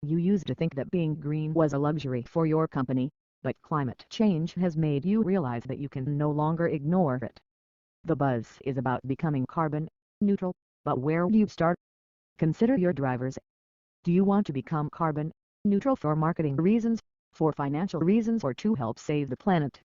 You used to think that being green was a luxury for your company, but climate change has made you realize that you can no longer ignore it. The buzz is about becoming carbon neutral, but where do you start? Consider your drivers. Do you want to become carbon neutral for marketing reasons, for financial reasons, or to help save the planet?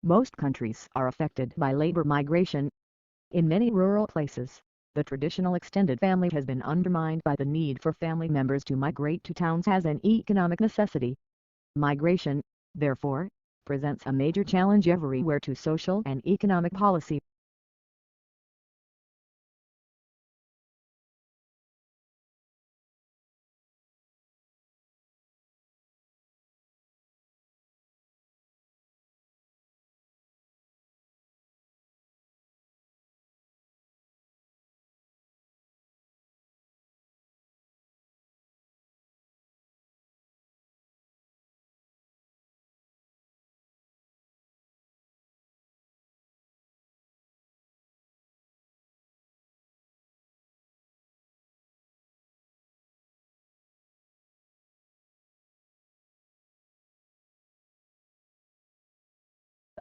Most countries are affected by labor migration. In many rural places, the traditional extended family has been undermined by the need for family members to migrate to towns as an economic necessity. Migration, therefore, presents a major challenge everywhere to social and economic policy.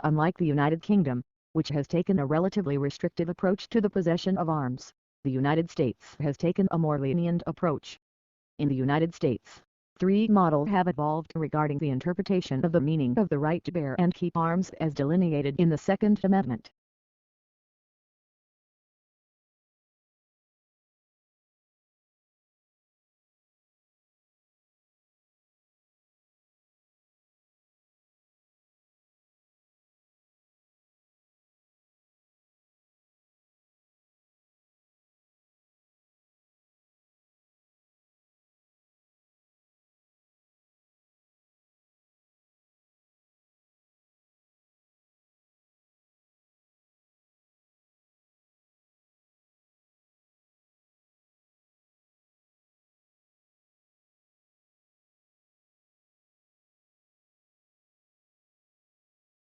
Unlike the United Kingdom, which has taken a relatively restrictive approach to the possession of arms, the United States has taken a more lenient approach. In the United States, three models have evolved regarding the interpretation of the meaning of the right to bear and keep arms as delineated in the Second Amendment.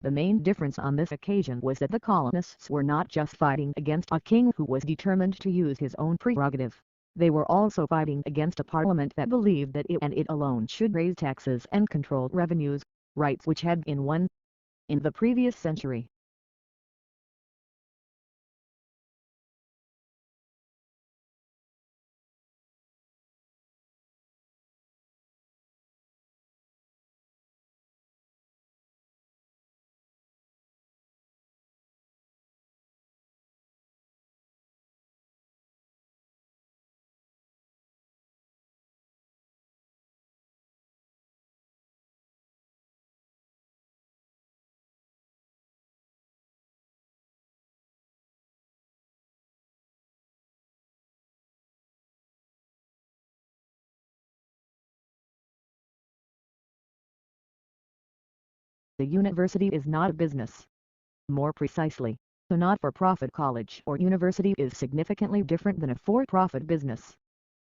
The main difference on this occasion was that the colonists were not just fighting against a king who was determined to use his own prerogative. They were also fighting against a parliament that believed that it and it alone should raise taxes and control revenues, rights which had been won in the previous century. The university is not a business. More precisely, a not-for-profit college or university is significantly different than a for-profit business.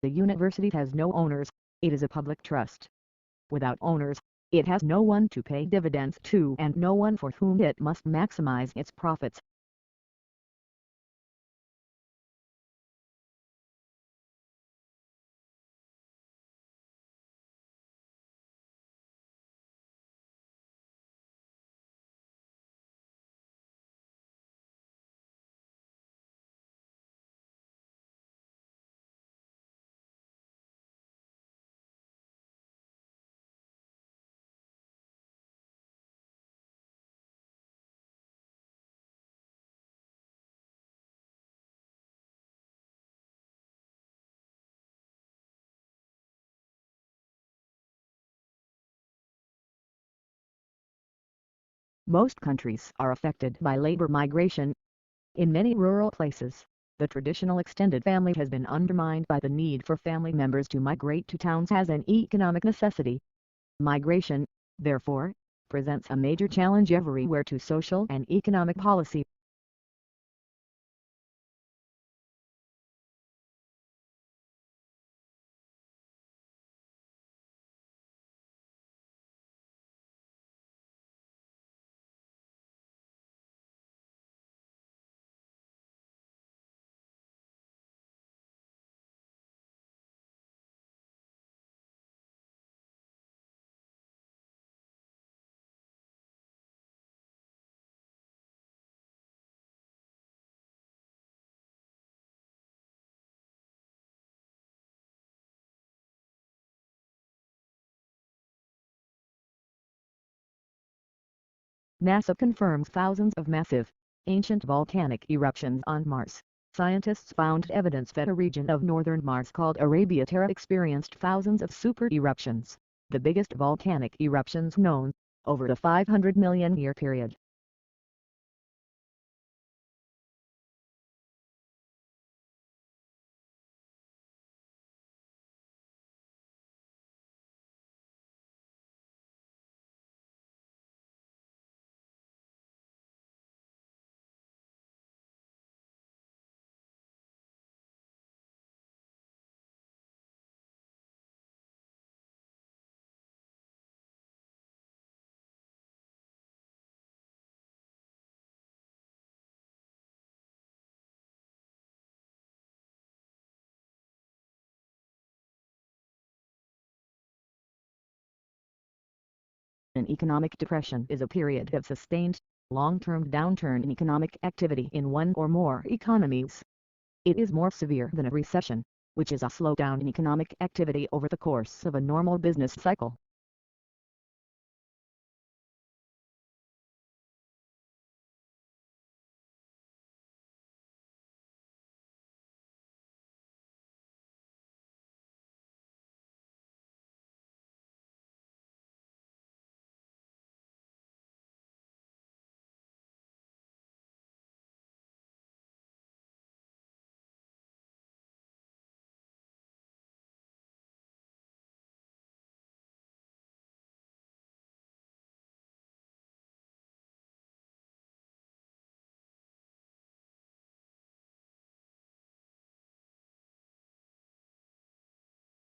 The university has no owners, it is a public trust. Without owners, it has no one to pay dividends to and no one for whom it must maximize its profits. Most countries are affected by labor migration. In many rural places, the traditional extended family has been undermined by the need for family members to migrate to towns as an economic necessity. Migration, therefore, presents a major challenge everywhere to social and economic policy. NASA confirms thousands of massive, ancient volcanic eruptions on Mars. Scientists found evidence that a region of northern Mars called Arabia Terra experienced thousands of super eruptions, the biggest volcanic eruptions known, over a 500 million year period. An economic depression is a period of sustained, long-term downturn in economic activity in one or more economies. It is more severe than a recession, which is a slowdown in economic activity over the course of a normal business cycle.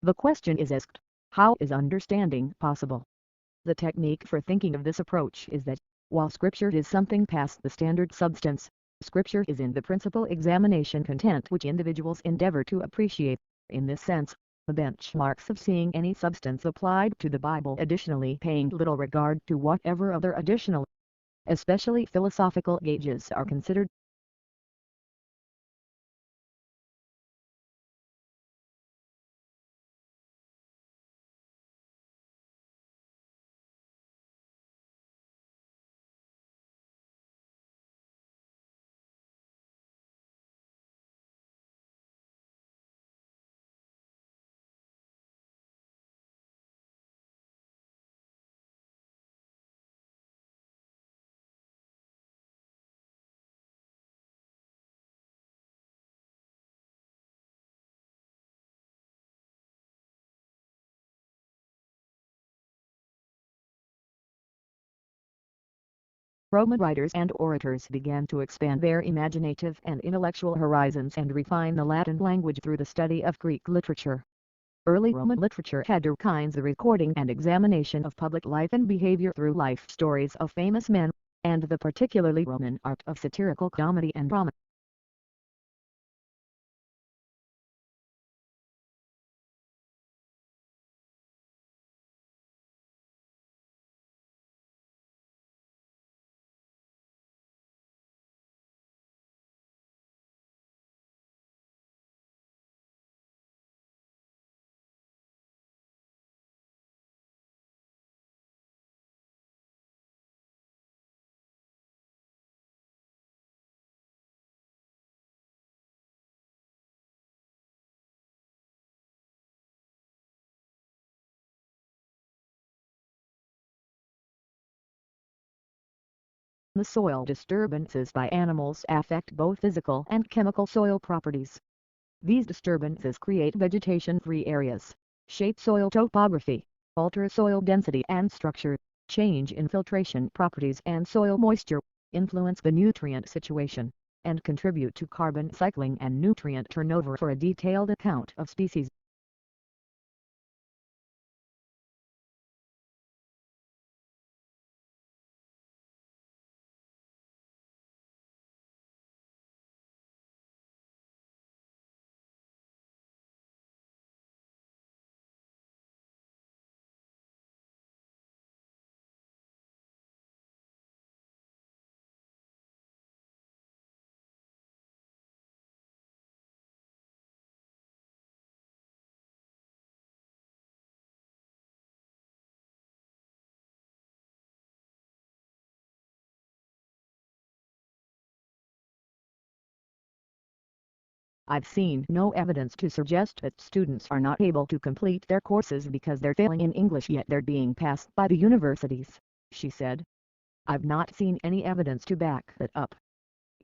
The question is asked, how is understanding possible? The technique for thinking of this approach is that, while Scripture is something past the standard substance, Scripture is in the principal examination content which individuals endeavor to appreciate. In this sense, the benchmarks of seeing any substance applied to the Bible additionally paying little regard to whatever other additional, especially philosophical gauges are considered. Roman writers and orators began to expand their imaginative and intellectual horizons and refine the Latin language through the study of Greek literature. Early Roman literature had two kinds: the recording and examination of public life and behavior through life stories of famous men, and the particularly Roman art of satirical comedy and drama. The soil disturbances by animals affect both physical and chemical soil properties. These disturbances create vegetation-free areas, shape soil topography, alter soil density and structure, change infiltration properties and soil moisture, influence the nutrient situation, and contribute to carbon cycling and nutrient turnover. For a detailed account of species, I've seen no evidence to suggest that students are not able to complete their courses because they're failing in English, yet they're being passed by the universities, she said. I've not seen any evidence to back that up.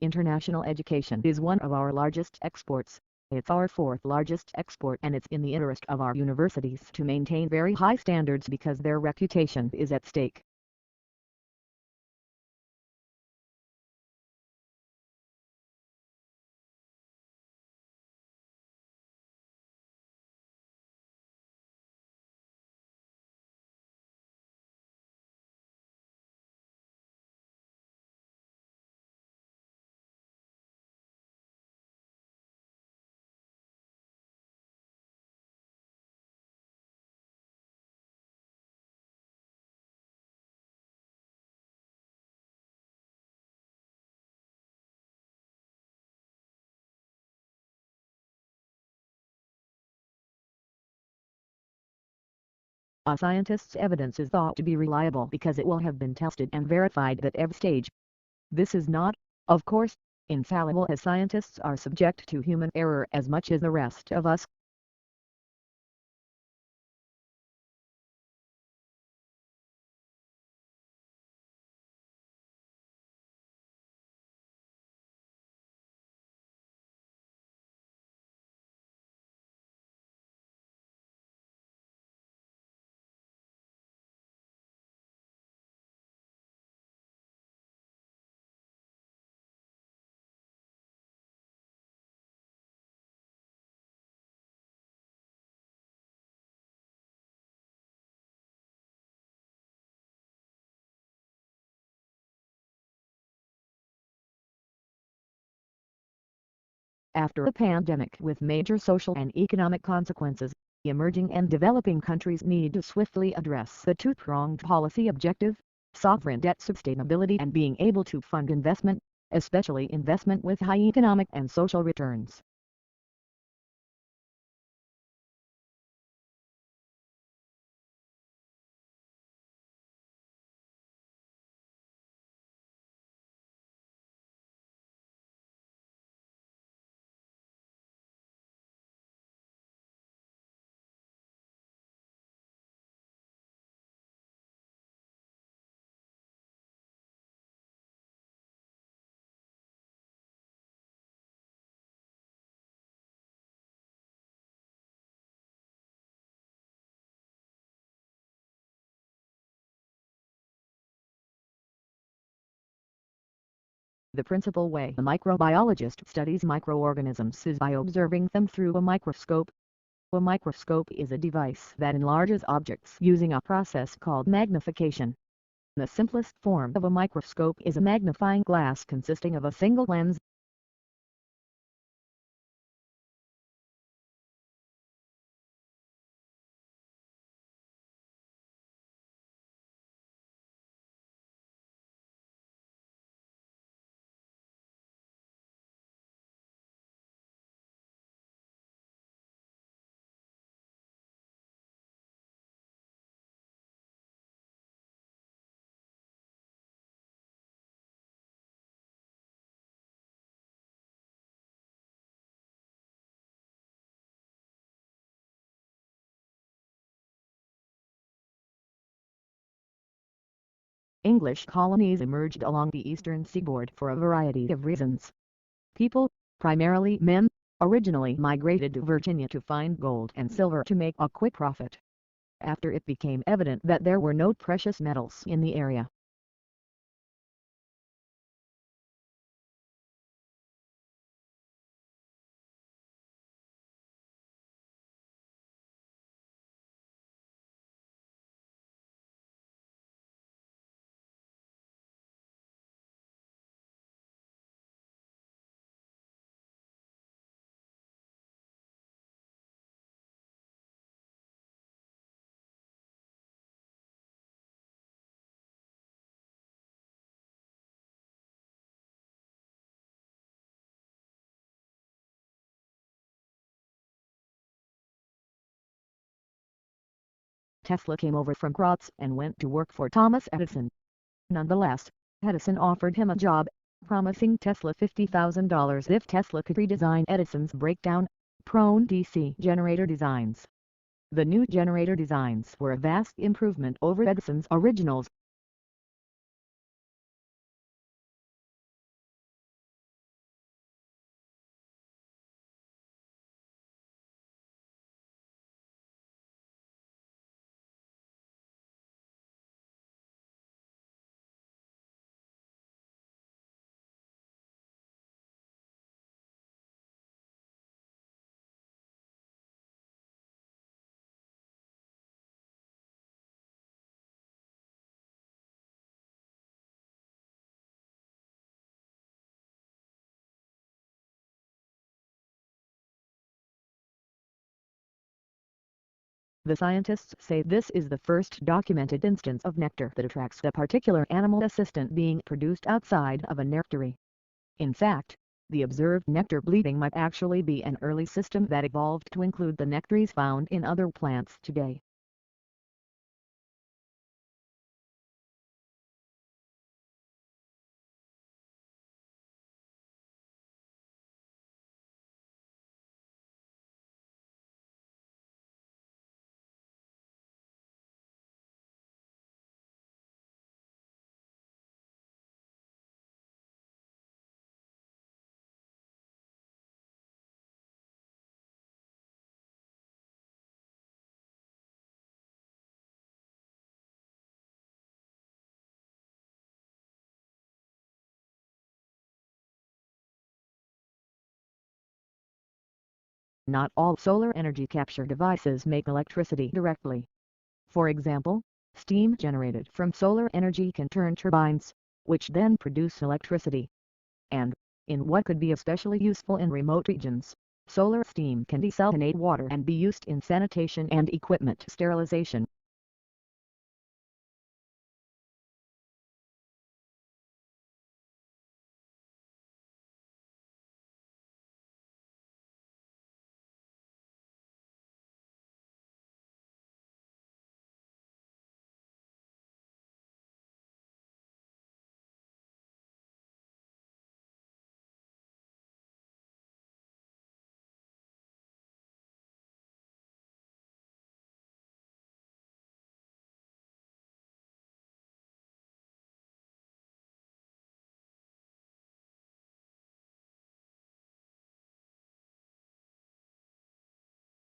International education is one of our largest exports. It's our fourth largest export, and it's in the interest of our universities to maintain very high standards because their reputation is at stake. A scientist's evidence is thought to be reliable because it will have been tested and verified at every stage. This is not, of course, infallible, as scientists are subject to human error as much as the rest of us. After a pandemic with major social and economic consequences, emerging and developing countries need to swiftly address the two-pronged policy objective: sovereign debt sustainability and being able to fund investment, especially investment with high economic and social returns. The principal way a microbiologist studies microorganisms is by observing them through a microscope. A microscope is a device that enlarges objects using a process called magnification. The simplest form of a microscope is a magnifying glass consisting of a single lens. English colonies emerged along the eastern seaboard for a variety of reasons. People, primarily men, originally migrated to Virginia to find gold and silver to make a quick profit. After it became evident that there were no precious metals in the area, Tesla came over from Graz and went to work for Thomas Edison. Nonetheless, Edison offered him a job, promising Tesla $50,000 if Tesla could redesign Edison's breakdown-prone DC generator designs. The new generator designs were a vast improvement over Edison's originals. The scientists say this is the first documented instance of nectar that attracts a particular animal assistant being produced outside of a nectary. In fact, the observed nectar bleeding might actually be an early system that evolved to include the nectaries found in other plants today. Not all solar energy capture devices make electricity directly. For example, steam generated from solar energy can turn turbines, which then produce electricity. And, in what could be especially useful in remote regions, solar steam can desalinate water and be used in sanitation and equipment sterilization.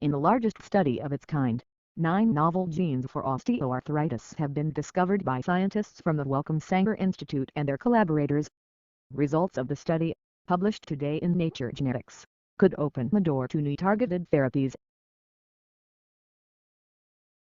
In the largest study of its kind, 9 novel genes for osteoarthritis have been discovered by scientists from the Wellcome Sanger Institute and their collaborators. Results of the study, published today in Nature Genetics, could open the door to new targeted therapies